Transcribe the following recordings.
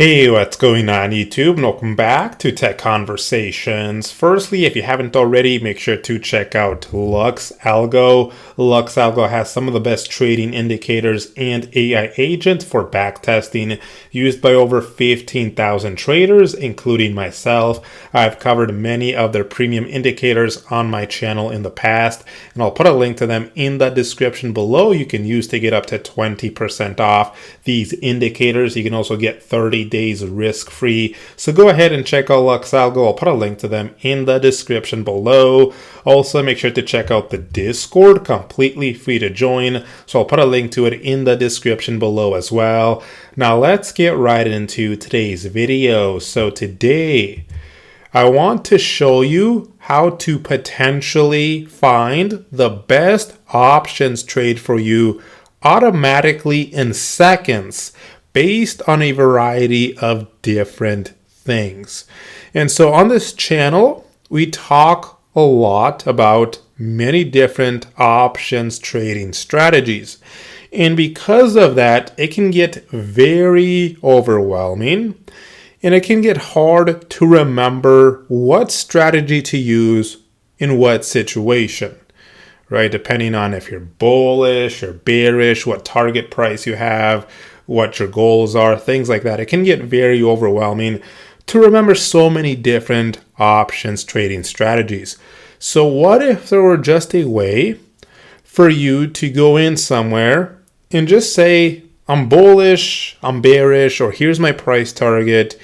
Hey, what's going on YouTube? And welcome back to Tech Conversations. Firstly, if you haven't already, make sure to check out LuxAlgo. LuxAlgo has some of the best trading indicators and AI agents for backtesting used by over 15,000 traders, including myself. I've covered many of their premium indicators on my channel in the past, and I'll put a link to them in the description below. You can use to get up to 20% off these indicators. You can also get 30 days risk-free. So go ahead and check out LuxAlgo. I'll put a link to them in the description below. Also, make sure to check out the Discord, completely free to join. So I'll put a link to it in the description below as well. Now let's get right into today's video. So today, I want to show you how to potentially find the best options trade for you automatically in seconds based on a variety of different things. And so on this channel, we talk a lot about many different options trading strategies. And because of that, it can get very overwhelming and it can get hard to remember what strategy to use in what situation, right? Depending on if you're bullish or bearish, what target price you have, what your goals are, things like that. It can get very overwhelming to remember so many different options trading strategies. So what if there were just a way for you to go in somewhere and just say, I'm bullish, I'm bearish, or here's my price target,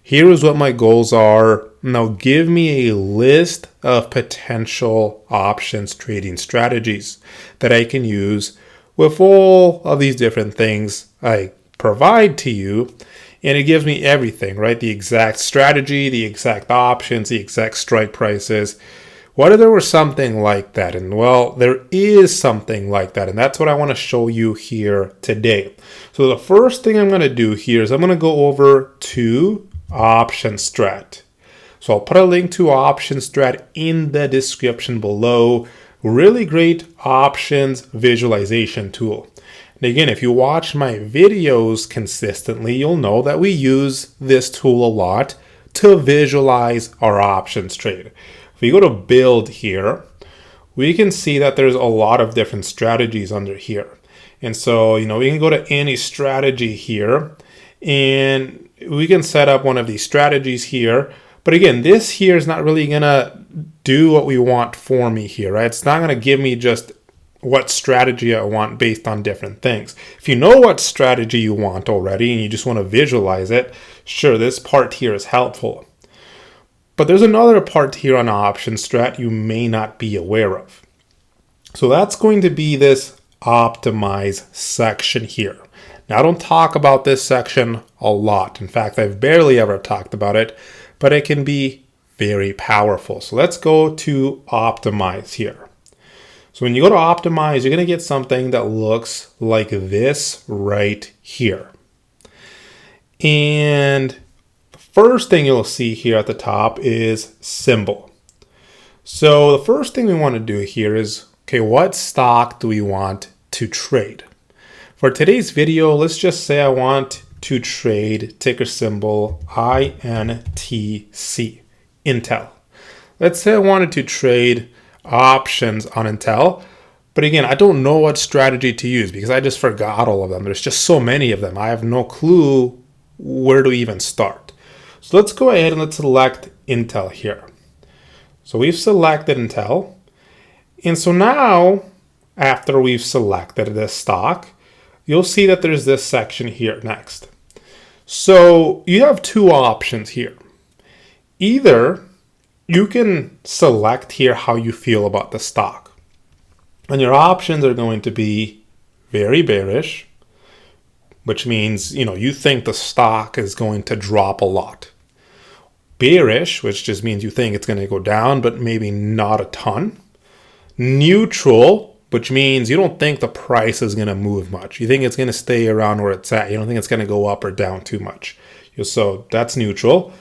here is what my goals are. Now give me a list of potential options trading strategies that I can use with all of these different things I provide to you. And it gives me everything, right? The exact strategy, the exact options, the exact strike prices. What if there were something like that? And well, there is something like that. And that's what I want to show you here today. So the first thing I'm going to do here is I'm going to go over to OptionStrat. So I'll put a link to OptionStrat in the description below. Really great options visualization tool. And again, if you watch my videos consistently, you'll know that we use this tool a lot to visualize our options trade. If we go to build here, we can see that there's a lot of different strategies under here. And so, we can go to any strategy here and we can set up one of these strategies here. But again, this here is not really going to do what we want for me here, right? It's not going to give me just what strategy I want based on different things. If you know what strategy you want already and you just want to visualize it, sure, this part here is helpful. But there's another part here on OptionStrat you may not be aware of. So that's going to be this optimize section here. Now, I don't talk about this section a lot. In fact, I've barely ever talked about it, but it can be very powerful. So let's go to optimize here. So when you go to optimize, you're going to get something that looks like this right here. And the first thing you'll see here at the top is symbol. So the first thing we want to do here is, okay, what stock do we want to trade? For today's video, let's just say I want to trade ticker symbol INTC, Intel. Let's say I wanted to trade options on Intel, but again, I don't know what strategy to use because I just forgot all of them. There's just so many of them. I have no clue where to even start. So let's go ahead and let's select Intel here. So we've selected Intel. And so now, after we've selected this stock, you'll see that there's this section here next. So you have two options here. Either you can select here how you feel about the stock. And your options are going to be very bearish, which means, you think the stock is going to drop a lot. Bearish, which just means you think it's going to go down, but maybe not a ton. Neutral, which means you don't think the price is going to move much. You think it's going to stay around where it's at. You don't think it's going to go up or down too much. So that's neutral.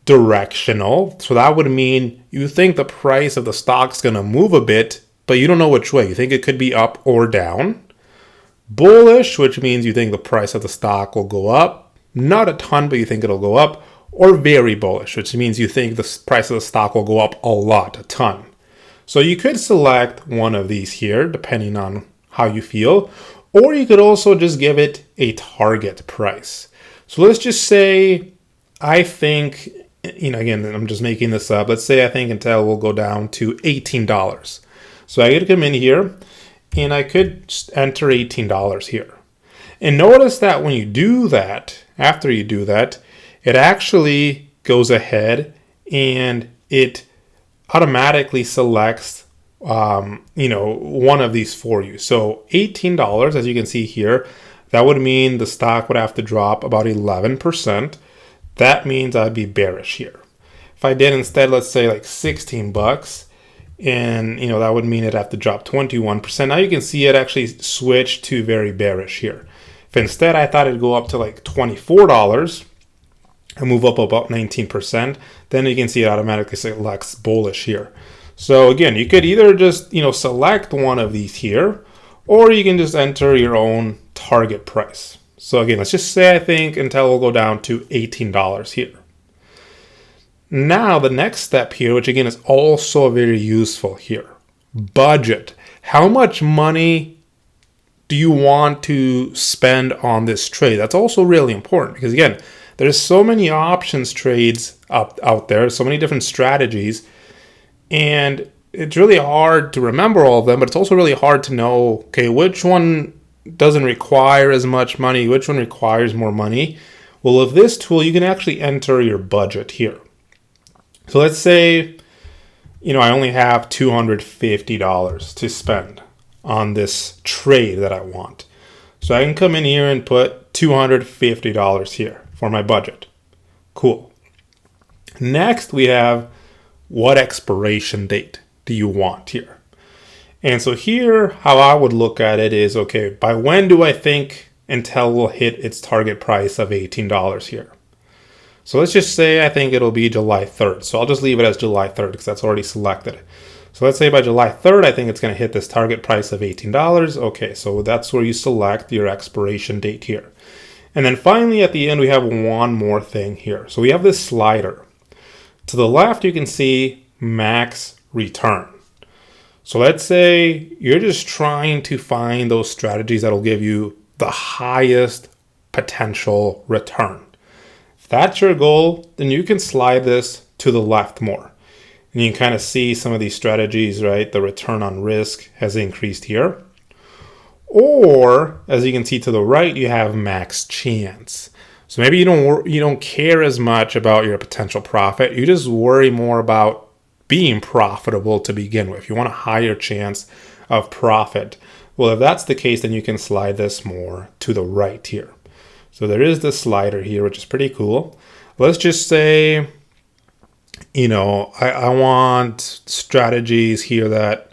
Directional. So that would mean you think the price of the stock's going to move a bit, but you don't know which way. You think it could be up or down. Bullish, which means you think the price of the stock will go up, not a ton, but you think it'll go up, or very bullish, which means you think the price of the stock will go up a lot, a ton. So you could select one of these here, depending on how you feel, or you could also just give it a target price. So let's just say, I think, again, I'm just making this up. Let's say I think Intel will go down to $18. So I could come in here and I could just enter $18 here. And notice that when you do that, after you do that, it actually goes ahead and it automatically selects, one of these for you. So $18, as you can see here, that would mean the stock would have to drop about 11%. That means I'd be bearish here. If I did instead, let's say like $16, and that would mean it'd have to drop 21%. Now you can see it actually switched to very bearish here. If instead I thought it'd go up to like $24 and move up about 19%, then you can see it automatically selects bullish here. So again, you could either just select one of these here, or you can just enter your own target price. So again, let's just say I think Intel will go down to $18 here. Now the next step here, which again is also very useful here, budget. How much money do you want to spend on this trade? That's also really important because again, there's so many options trades out there, so many different strategies, and it's really hard to remember all of them, but it's also really hard to know, okay, which one doesn't require as much money, which one requires more money. Well, with this tool, you can actually enter your budget here. So let's say, I only have $250 to spend on this trade that I want. So I can come in here and put $250 here for my budget. Cool. Next, we have what expiration date do you want here? And so here, how I would look at it is, okay, by when do I think Intel will hit its target price of $18 here? So let's just say I think it'll be July 3rd. So I'll just leave it as July 3rd because that's already selected. So let's say by July 3rd, I think it's going to hit this target price of $18. Okay, so that's where you select your expiration date here. And then finally, at the end, we have one more thing here. So we have this slider. To the left, you can see max return. So let's say you're just trying to find those strategies that'll give you the highest potential return. If that's your goal, then you can slide this to the left more. And you can kind of see some of these strategies, right? The return on risk has increased here. Or, as you can see to the right, you have max chance. So maybe you don't care as much about your potential profit. You just worry more about being profitable to begin with. You want a higher chance of profit. Well, if that's the case, then you can slide this more to the right here. So there is this slider here, which is pretty cool. Let's just say, I want strategies here that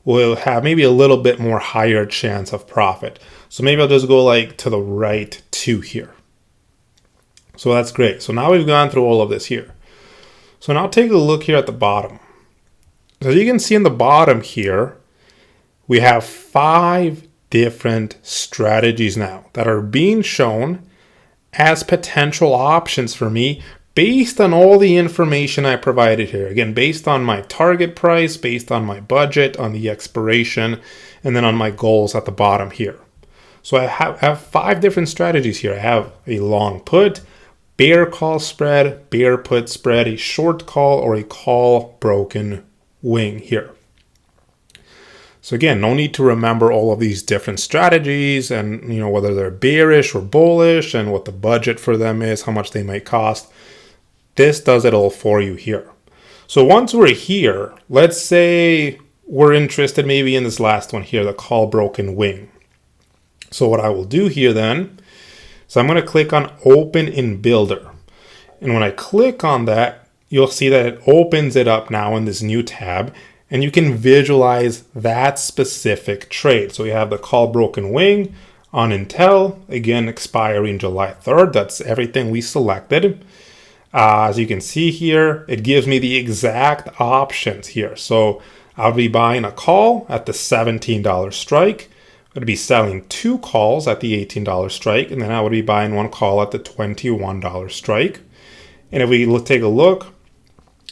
will have maybe a little bit more higher chance of profit. So maybe I'll just go like to the right 2 here. So that's great. So now we've gone through all of this here. So now take a look here at the bottom. As you can see in the bottom here, we have 5 different strategies now that are being shown as potential options for me based on all the information I provided here. Again, based on my target price, based on my budget, on the expiration, and then on my goals at the bottom here. So I have 5 different strategies here. I have a long put, bear call spread, bear put spread, a short call, or a call broken wing here. So again, no need to remember all of these different strategies and whether they're bearish or bullish and what the budget for them is, how much they might cost. This does it all for you here. So once we're here, let's say we're interested maybe in this last one here, the call broken wing. So what I will do here then, so I'm going to click on open in builder. And when I click on that, you'll see that it opens it up now in this new tab, and you can visualize that specific trade. So we have the call broken wing on Intel, again expiring July 3rd. That's everything we selected. As you can see here, it gives me the exact options here. So I'll be buying a call at the $17 strike, I'd be selling 2 calls at the $18 strike, and then I would be buying 1 call at the $21 strike. And if we take a look,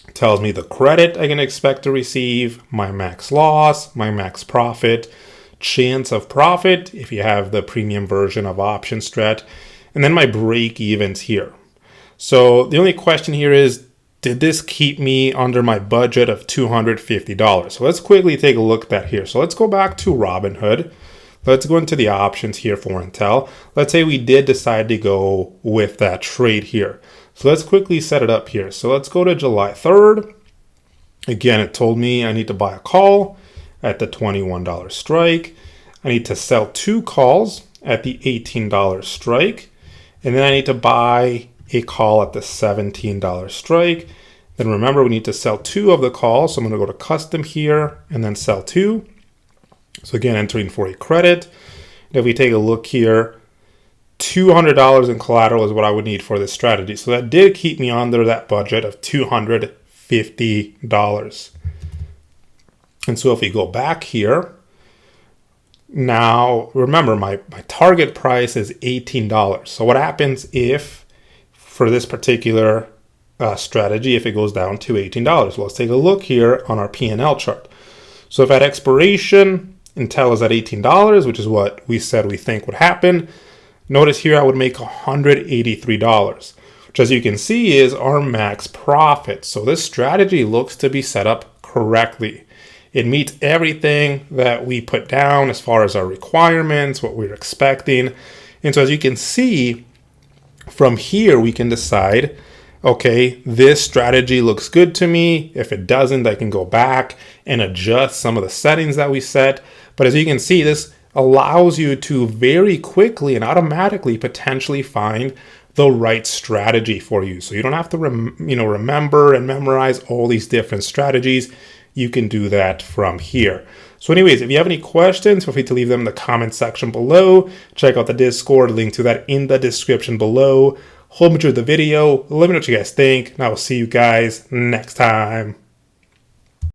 it tells me the credit I can expect to receive, my max loss, my max profit, chance of profit if you have the premium version of Option Strat, and then my break evens here. So the only question here is, did this keep me under my budget of $250? So let's quickly take a look at that here. So let's go back to Robinhood. Let's go into the options here for Intel. Let's say we did decide to go with that trade here. So let's quickly set it up here. So let's go to July 3rd. Again, it told me I need to buy a call at the $21 strike. I need to sell 2 calls at the $18 strike. And then I need to buy a call at the $17 strike. Then remember, we need to sell 2 of the calls. So I'm going to go to custom here and then sell 2. So again, entering for a credit. And if we take a look here, $200 in collateral is what I would need for this strategy. So that did keep me under that budget of $250. And so if we go back here, now remember my target price is $18. So what happens if, for this particular strategy, if it goes down to $18? Well, let's take a look here on our P&L chart. So if at expiration, Intel is at $18, which is what we said we think would happen, notice here I would make $183, which as you can see is our max profit. So this strategy looks to be set up correctly. It meets everything that we put down as far as our requirements, what we're expecting. And so as you can see, from here we can decide, okay, this strategy looks good to me. If it doesn't, I can go back and adjust some of the settings that we set. But as you can see, this allows you to very quickly and automatically potentially find the right strategy for you. So you don't have to remember and memorize all these different strategies. You can do that from here. So anyways, if you have any questions, feel free to leave them in the comment section below. Check out the Discord, link to that in the description below. Hope you enjoyed the video. Let me know what you guys think, and I will see you guys next time.